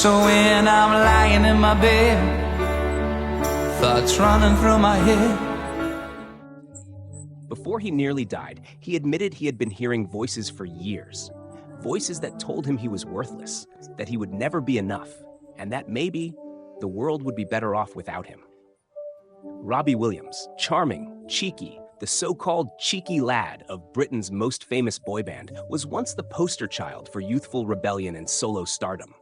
So when I'm lying in my bed, thoughts running through my head. Before he nearly died, he admitted he had been hearing voices for years. Voices that told him he was worthless, that he would never be enough, and that maybe the world would be better off without him. Robbie Williams, charming, cheeky, the so-called cheeky lad of Britain's most famous boy band, was once the poster child for youthful rebellion and solo stardom.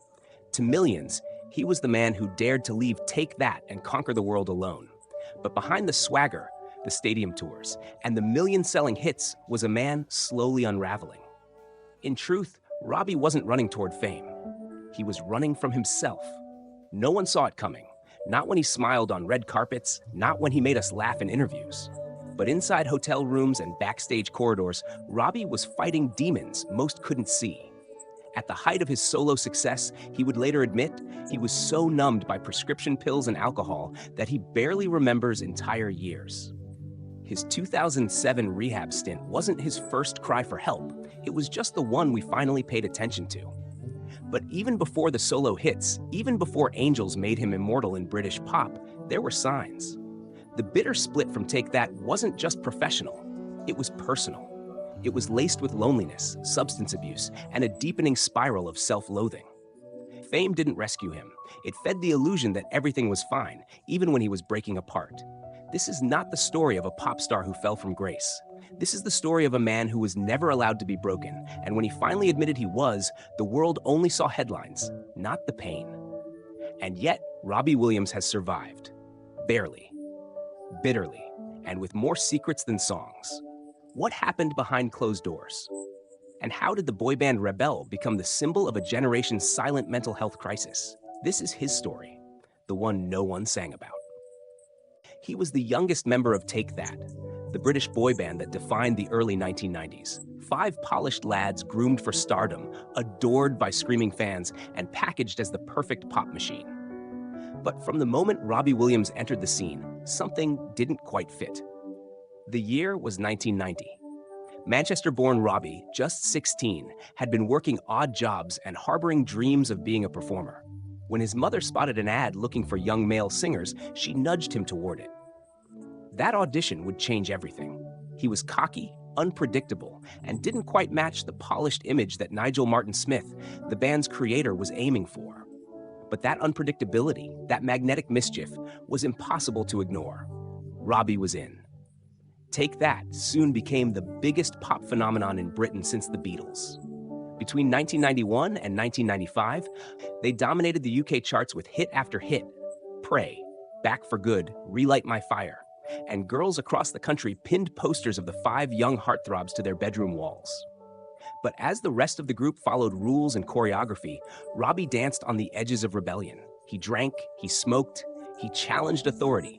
To millions, he was the man who dared to leave Take That and conquer the world alone. But behind the swagger, the stadium tours, and the million-selling hits was a man slowly unraveling. In truth, Robbie wasn't running toward fame. He was running from himself. No one saw it coming. Not when he smiled on red carpets, not when he made us laugh in interviews. But inside hotel rooms and backstage corridors, Robbie was fighting demons most couldn't see. At the height of his solo success, he would later admit he was so numbed by prescription pills and alcohol that he barely remembers entire years. His 2007 rehab stint wasn't his first cry for help. It was just the one we finally paid attention to. But even before the solo hits, even before Angels made him immortal in British pop, there were signs. The bitter split from Take That wasn't just professional, it was personal. It was laced with loneliness, substance abuse, and a deepening spiral of self-loathing. Fame didn't rescue him. It fed the illusion that everything was fine, even when he was breaking apart. This is not the story of a pop star who fell from grace. This is the story of a man who was never allowed to be broken, and when he finally admitted he was, the world only saw headlines, not the pain. And yet, Robbie Williams has survived. Barely. Bitterly. And with more secrets than songs. What happened behind closed doors? And how did the boy band Rebel become the symbol of a generation's silent mental health crisis? This is his story, the one no one sang about. He was the youngest member of Take That, the British boy band that defined the early 1990s. 5 polished lads groomed for stardom, adored by screaming fans, and packaged as the perfect pop machine. But from the moment Robbie Williams entered the scene, something didn't quite fit. The year was 1990. Manchester-born Robbie, just 16, had been working odd jobs and harboring dreams of being a performer. When his mother spotted an ad looking for young male singers, she nudged him toward it. That audition would change everything. He was cocky, unpredictable, and didn't quite match the polished image that Nigel Martin Smith, the band's creator, was aiming for. But that unpredictability, that magnetic mischief, was impossible to ignore. Robbie was in. Take That soon became the biggest pop phenomenon in Britain since the Beatles. Between 1991 and 1995, they dominated the UK charts with hit after hit. Pray, Back for Good, Relight My Fire, and girls across the country pinned posters of the 5 young heartthrobs to their bedroom walls. But as the rest of the group followed rules and choreography, Robbie danced on the edges of rebellion. He drank, he smoked, he challenged authority.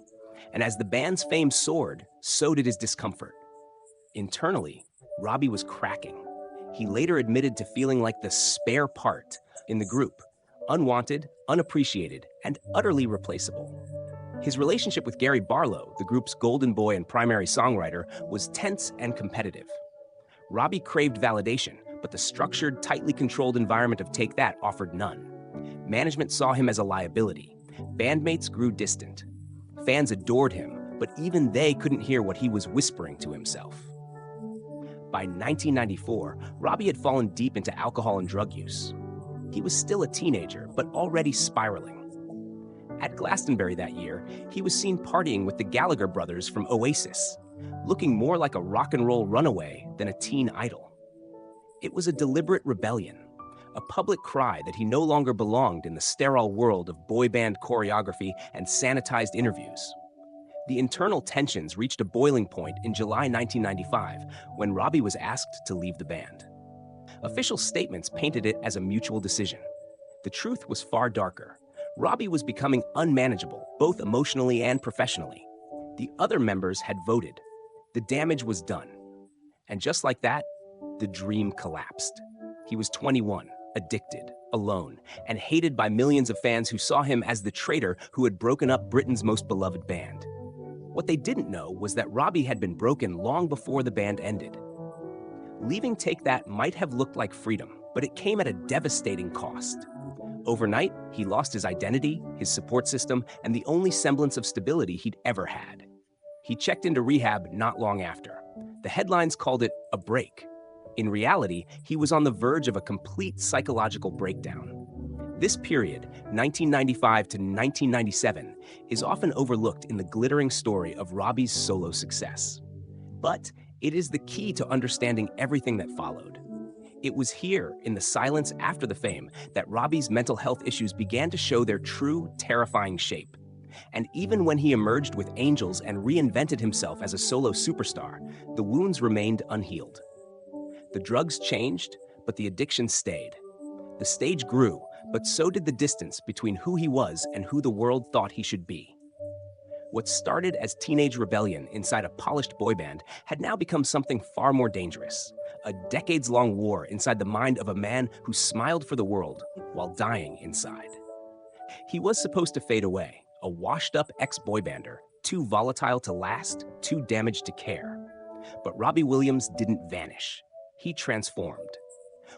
And as the band's fame soared, so did his discomfort. Internally, Robbie was cracking. He later admitted to feeling like the spare part in the group, unwanted, unappreciated, and utterly replaceable. His relationship with Gary Barlow, the group's golden boy and primary songwriter, was tense and competitive. Robbie craved validation, but the structured, tightly controlled environment of Take That offered none. Management saw him as a liability. Bandmates grew distant. Fans adored him, but even they couldn't hear what he was whispering to himself. By 1994, Robbie had fallen deep into alcohol and drug use. He was still a teenager, but already spiraling. At Glastonbury that year, he was seen partying with the Gallagher brothers from Oasis, looking more like a rock and roll runaway than a teen idol. It was a deliberate rebellion, a public cry that he no longer belonged in the sterile world of boy band choreography and sanitized interviews. The internal tensions reached a boiling point in July 1995 when Robbie was asked to leave the band. Official statements painted it as a mutual decision. The truth was far darker. Robbie was becoming unmanageable, both emotionally and professionally. The other members had voted. The damage was done. And just like that, the dream collapsed. He was 21, addicted, alone, and hated by millions of fans who saw him as the traitor who had broken up Britain's most beloved band. What they didn't know was that Robbie had been broken long before the band ended. Leaving Take That might have looked like freedom, but it came at a devastating cost. Overnight, he lost his identity, his support system, and the only semblance of stability he'd ever had. He checked into rehab not long after. The headlines called it a break. In reality, he was on the verge of a complete psychological breakdown. This period, 1995 to 1997, is often overlooked in the glittering story of Robbie's solo success. But it is the key to understanding everything that followed. It was here, in the silence after the fame, that Robbie's mental health issues began to show their true, terrifying shape. And even when he emerged with Angels and reinvented himself as a solo superstar, the wounds remained unhealed. The drugs changed, but the addiction stayed. The stage grew, but so did the distance between who he was and who the world thought he should be. What started as teenage rebellion inside a polished boy band had now become something far more dangerous, a decades-long war inside the mind of a man who smiled for the world while dying inside. He was supposed to fade away, a washed-up ex-boy bander, too volatile to last, too damaged to care. But Robbie Williams didn't vanish. He transformed.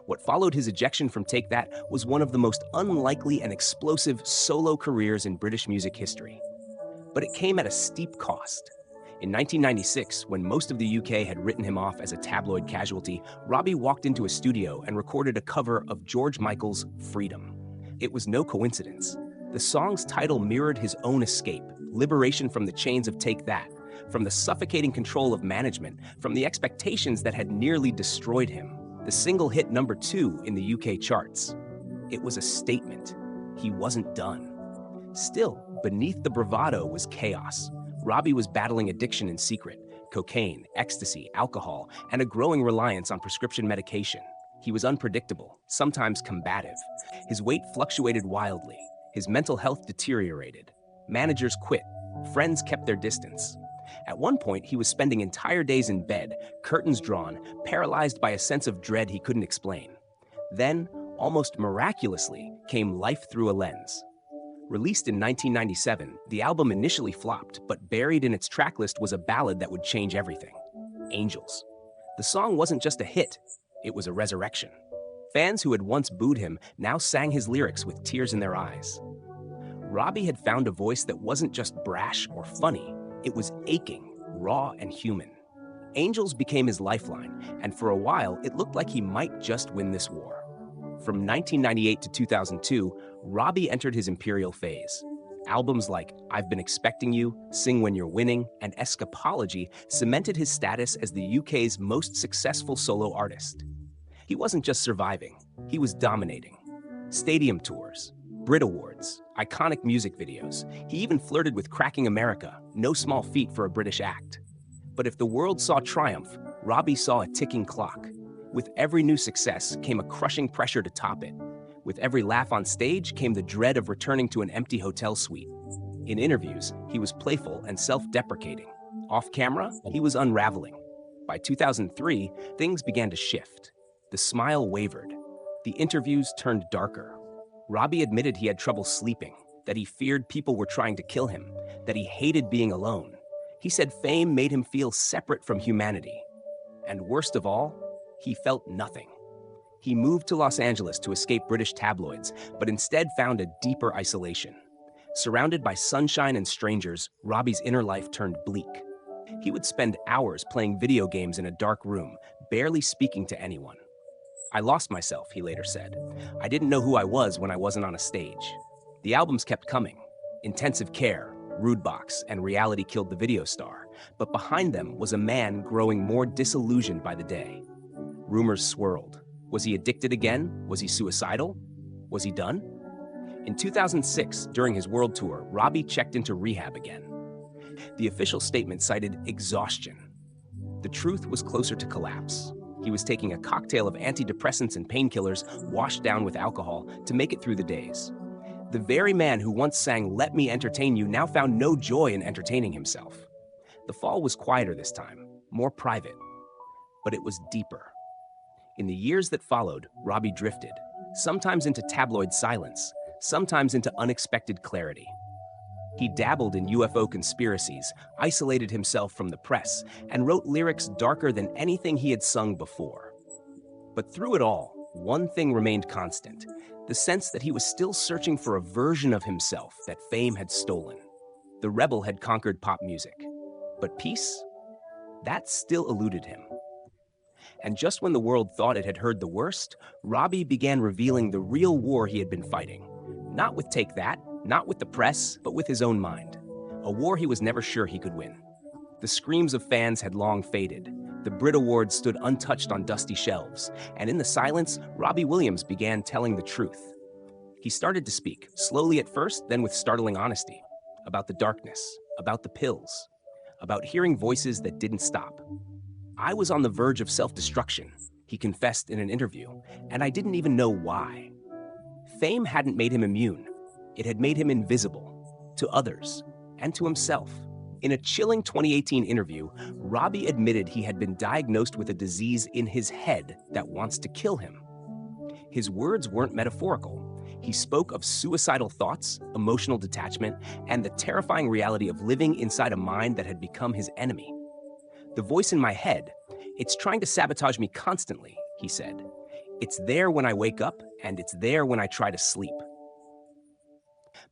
What followed his ejection from Take That was one of the most unlikely and explosive solo careers in British music history. But it came at a steep cost. In 1996, when most of the UK had written him off as a tabloid casualty, Robbie walked into a studio and recorded a cover of George Michael's Freedom. It was no coincidence. The song's title mirrored his own escape, liberation from the chains of Take That, from the suffocating control of management, from the expectations that had nearly destroyed him. The single hit #2 in the UK charts. It was a statement. He wasn't done. Still, beneath the bravado was chaos. Robbie was battling addiction in secret: cocaine, ecstasy, alcohol, and a growing reliance on prescription medication. He was unpredictable, sometimes combative. His weight fluctuated wildly. His mental health deteriorated. Managers quit. Friends kept their distance. At one point, he was spending entire days in bed, curtains drawn, paralyzed by a sense of dread he couldn't explain. Then, almost miraculously, came Life Through a Lens. Released in 1997, the album initially flopped, but buried in its tracklist was a ballad that would change everything: Angels. The song wasn't just a hit, it was a resurrection. Fans who had once booed him now sang his lyrics with tears in their eyes. Robbie had found a voice that wasn't just brash or funny, it was aching, raw, and human. Angels became his lifeline, and for a while, it looked like he might just win this war. From 1998 to 2002, Robbie entered his imperial phase. Albums like I've Been Expecting You, Sing When You're Winning, and Escapology cemented his status as the UK's most successful solo artist. He wasn't just surviving, he was dominating. Stadium tours, Brit Awards, iconic music videos. He even flirted with cracking America, no small feat for a British act. But if the world saw triumph, Robbie saw a ticking clock. With every new success came a crushing pressure to top it. With every laugh on stage came the dread of returning to an empty hotel suite. In interviews, he was playful and self-deprecating. Off camera, he was unraveling. By 2003, things began to shift. The smile wavered. The interviews turned darker. Robbie admitted he had trouble sleeping, that he feared people were trying to kill him, that he hated being alone. He said fame made him feel separate from humanity. And worst of all, he felt nothing. He moved to Los Angeles to escape British tabloids, but instead found a deeper isolation. Surrounded by sunshine and strangers, Robbie's inner life turned bleak. He would spend hours playing video games in a dark room, barely speaking to anyone. I lost myself, he later said. I didn't know who I was when I wasn't on a stage. The albums kept coming. Intensive Care, Rude Box, and Reality Killed the Video Star. But behind them was a man growing more disillusioned by the day. Rumors swirled. Was he addicted again? Was he suicidal? Was he done? In 2006, during his world tour, Robbie checked into rehab again. The official statement cited exhaustion. The truth was closer to collapse. He was taking a cocktail of antidepressants and painkillers washed down with alcohol to make it through the days. The very man who once sang "Let Me Entertain You" now found no joy in entertaining himself. The fall was quieter this time, more private, but it was deeper. In the years that followed, Robbie drifted, sometimes into tabloid silence, sometimes into unexpected clarity. He dabbled in UFO conspiracies, isolated himself from the press, and wrote lyrics darker than anything he had sung before. But through it all, one thing remained constant: the sense that he was still searching for a version of himself that fame had stolen. The rebel had conquered pop music, but peace? That still eluded him. And just when the world thought it had heard the worst, Robbie began revealing the real war he had been fighting. Not with Take That, not with the press, but with his own mind. A war he was never sure he could win. The screams of fans had long faded. The Brit Awards stood untouched on dusty shelves, and in the silence, Robbie Williams began telling the truth. He started to speak, slowly at first, then with startling honesty, about the darkness, about the pills, about hearing voices that didn't stop. I was on the verge of self-destruction, he confessed in an interview, and I didn't even know why. Fame hadn't made him immune. It had made him invisible, to others, and to himself. In a chilling 2018 interview, Robbie admitted he had been diagnosed with a disease in his head that wants to kill him. His words weren't metaphorical. He spoke of suicidal thoughts, emotional detachment, and the terrifying reality of living inside a mind that had become his enemy. The voice in my head, it's trying to sabotage me constantly, he said. It's there when I wake up, and it's there when I try to sleep.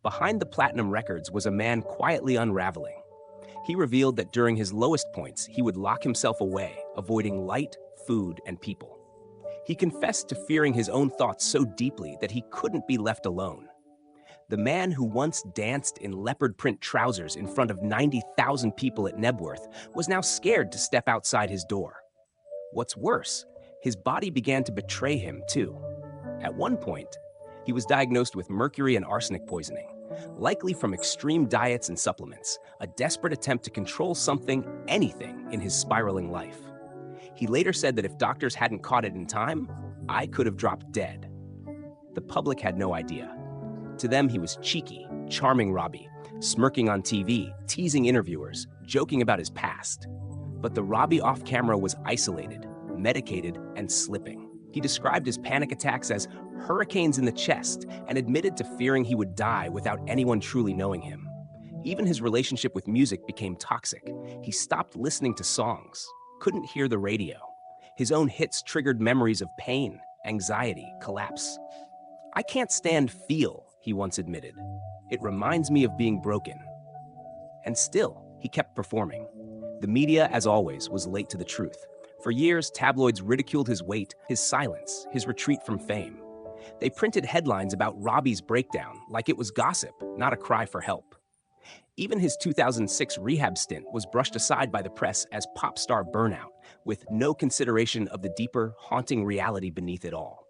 Behind the platinum records was a man quietly unraveling. He revealed that during his lowest points, he would lock himself away, avoiding light, food, and people. He confessed to fearing his own thoughts so deeply that he couldn't be left alone. The man who once danced in leopard print trousers in front of 90,000 people at Nebworth was now scared to step outside his door. What's worse, his body began to betray him too. At one point, he was diagnosed with mercury and arsenic poisoning, likely from extreme diets and supplements, a desperate attempt to control something, anything, in his spiraling life. He later said that if doctors hadn't caught it in time, I could have dropped dead. The public had no idea. To them, he was cheeky, charming Robbie, smirking on TV, teasing interviewers, joking about his past. But the Robbie off camera was isolated, medicated, and slipping. He described his panic attacks as hurricanes in the chest and admitted to fearing he would die without anyone truly knowing him. Even his relationship with music became toxic. He stopped listening to songs, couldn't hear the radio. His own hits triggered memories of pain, anxiety, collapse. I can't stand feel, he once admitted. It reminds me of being broken. And still, he kept performing. The media, as always, was late to the truth. For years, tabloids ridiculed his weight, his silence, his retreat from fame. They printed headlines about Robbie's breakdown like it was gossip, not a cry for help. Even his 2006 rehab stint was brushed aside by the press as pop star burnout, with no consideration of the deeper, haunting reality beneath it all.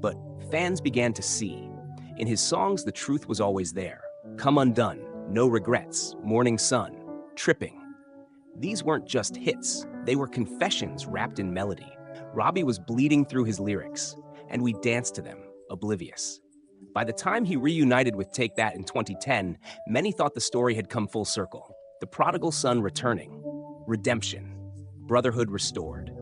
But fans began to see. In his songs, the truth was always there. Come Undone, No Regrets, Morning Sun, Tripping. These weren't just hits, they were confessions wrapped in melody. Robbie was bleeding through his lyrics, and we danced to them, oblivious. By the time he reunited with Take That in 2010, many thought the story had come full circle. The prodigal son returning, redemption, brotherhood restored.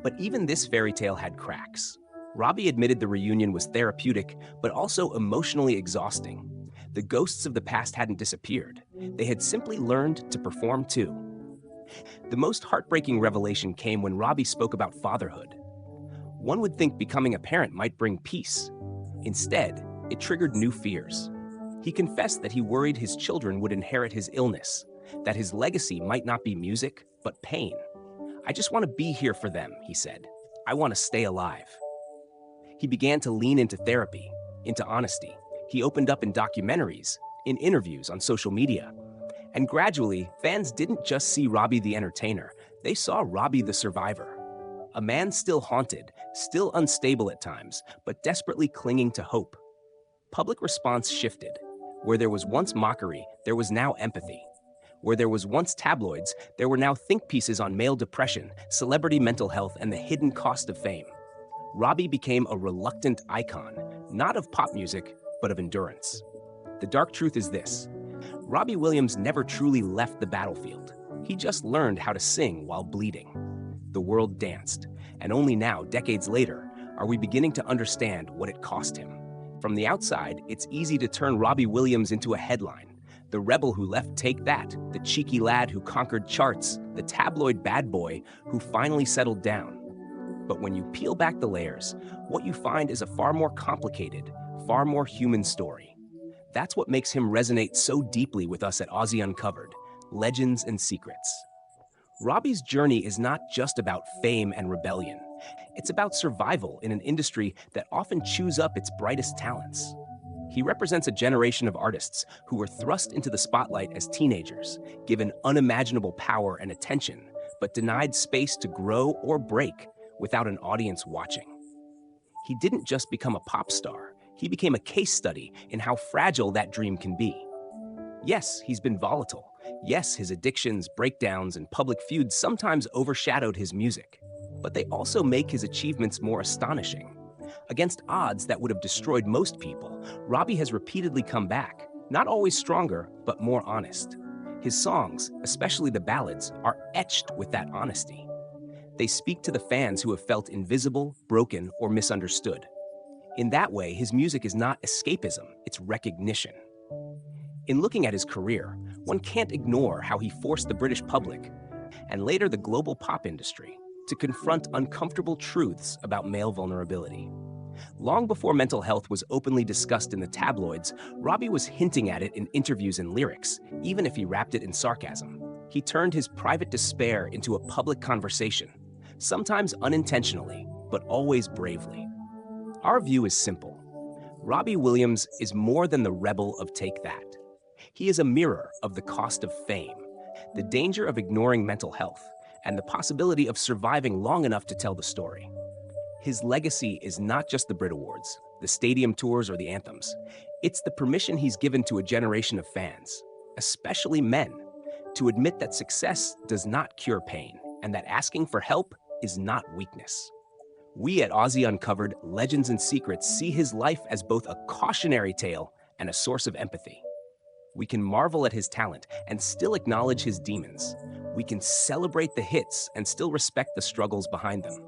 But even this fairy tale had cracks. Robbie admitted the reunion was therapeutic, but also emotionally exhausting. The ghosts of the past hadn't disappeared. They had simply learned to perform too. The most heartbreaking revelation came when Robbie spoke about fatherhood. One would think becoming a parent might bring peace. Instead, it triggered new fears. He confessed that he worried his children would inherit his illness, that his legacy might not be music, but pain. I just want to be here for them, he said. I want to stay alive. He began to lean into therapy, into honesty. He opened up in documentaries, in interviews on social media. And gradually, fans didn't just see Robbie the entertainer, they saw Robbie the survivor. A man still haunted, still unstable at times, but desperately clinging to hope. Public response shifted. Where there was once mockery, there was now empathy. Where there was once tabloids, there were now think pieces on male depression, celebrity mental health, and the hidden cost of fame. Robbie became a reluctant icon, not of pop music, but of endurance. The dark truth is this. Robbie Williams never truly left the battlefield. He just learned how to sing while bleeding. The world danced, and only now, decades later, are we beginning to understand what it cost him. From the outside, it's easy to turn Robbie Williams into a headline. The rebel who left Take That, the cheeky lad who conquered charts, the tabloid bad boy who finally settled down. But when you peel back the layers, what you find is a far more complicated, far more human story. That's what makes him resonate so deeply with us at Aussie Uncovered, Legends and Secrets. Robbie's journey is not just about fame and rebellion. It's about survival in an industry that often chews up its brightest talents. He represents a generation of artists who were thrust into the spotlight as teenagers, given unimaginable power and attention, but denied space to grow or break without an audience watching. He didn't just become a pop star, he became a case study in how fragile that dream can be. Yes, he's been volatile. Yes, his addictions, breakdowns, and public feuds sometimes overshadowed his music. But they also make his achievements more astonishing. Against odds that would have destroyed most people, Robbie has repeatedly come back, not always stronger, but more honest. His songs, especially the ballads, are etched with that honesty. They speak to the fans who have felt invisible, broken, or misunderstood. In that way, his music is not escapism, it's recognition. In looking at his career, one can't ignore how he forced the British public, and later the global pop industry, to confront uncomfortable truths about male vulnerability. Long before mental health was openly discussed in the tabloids, Robbie was hinting at it in interviews and lyrics, even if he wrapped it in sarcasm. He turned his private despair into a public conversation, sometimes unintentionally, but always bravely. Our view is simple. Robbie Williams is more than the rebel of Take That. He is a mirror of the cost of fame, the danger of ignoring mental health, and the possibility of surviving long enough to tell the story. His legacy is not just the Brit Awards, the stadium tours, or the anthems. It's the permission he's given to a generation of fans, especially men, to admit that success does not cure pain and that asking for help is not weakness. We at Aussie Uncovered, Legends and Secrets see his life as both a cautionary tale and a source of empathy. We can marvel at his talent and still acknowledge his demons. We can celebrate the hits and still respect the struggles behind them.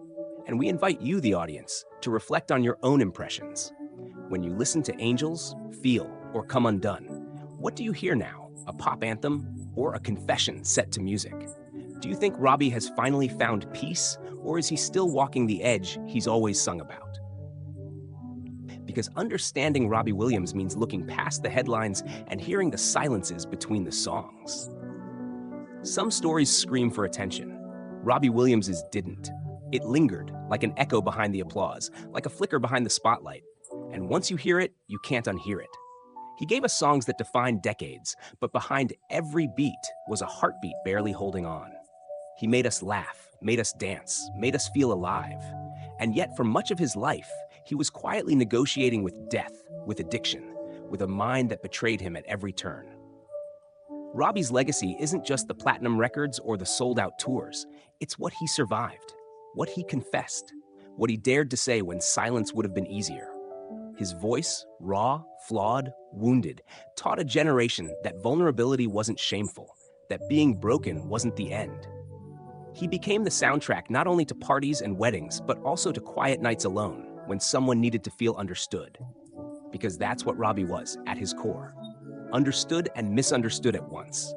And we invite you, the audience, to reflect on your own impressions. When you listen to Angels, Feel, or Come Undone, what do you hear now? A pop anthem or a confession set to music? Do you think Robbie has finally found peace, or is he still walking the edge he's always sung about? Because understanding Robbie Williams means looking past the headlines and hearing the silences between the songs. Some stories scream for attention. Robbie Williams's didn't. It lingered, like an echo behind the applause, like a flicker behind the spotlight. And once you hear it, you can't unhear it. He gave us songs that defined decades, but behind every beat was a heartbeat barely holding on. He made us laugh, made us dance, made us feel alive. And yet, for much of his life, he was quietly negotiating with death, with addiction, with a mind that betrayed him at every turn. Robbie's legacy isn't just the platinum records or the sold-out tours. It's what he survived, what he confessed, what he dared to say when silence would have been easier. His voice, raw, flawed, wounded, taught a generation that vulnerability wasn't shameful, that being broken wasn't the end. He became the soundtrack not only to parties and weddings, but also to quiet nights alone, when someone needed to feel understood. Because that's what Robbie was, at his core. Understood and misunderstood at once.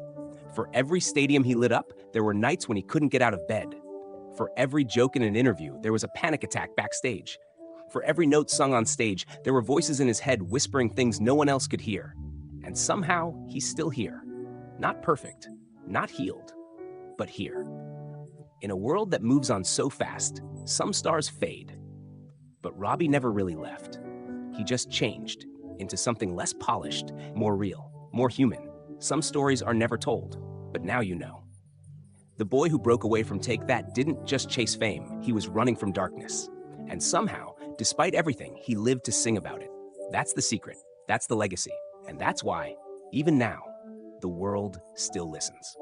For every stadium he lit up, there were nights when he couldn't get out of bed. For every joke in an interview, there was a panic attack backstage. For every note sung on stage, there were voices in his head whispering things no one else could hear. And somehow, he's still here. Not perfect, not healed, but here. In a world that moves on so fast, some stars fade. But Robbie never really left. He just changed into something less polished, more real, more human. Some stories are never told, but now you know. The boy who broke away from Take That didn't just chase fame, he was running from darkness. And somehow, despite everything, he lived to sing about it. That's the secret, that's the legacy, and that's why, even now, the world still listens.